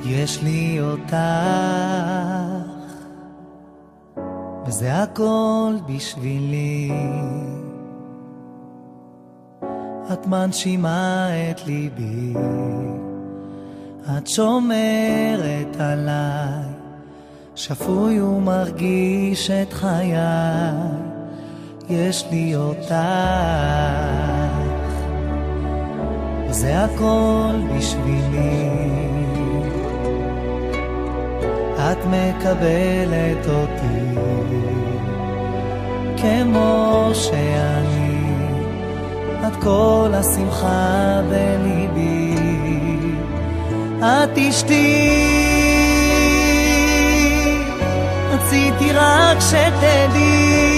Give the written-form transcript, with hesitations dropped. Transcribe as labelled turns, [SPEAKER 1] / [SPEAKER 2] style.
[SPEAKER 1] יש לי אותך, וזה הכל בשבילי. את מנשימה את ליבי, את שומרת עליי, שפוי ומרגיש את חיי. יש לי אותך, וזה הכל בשבילי. את מקבלת אותי כמו שאני, את כל השמחה בליבי. את אשתי, רציתי רק שתדעי,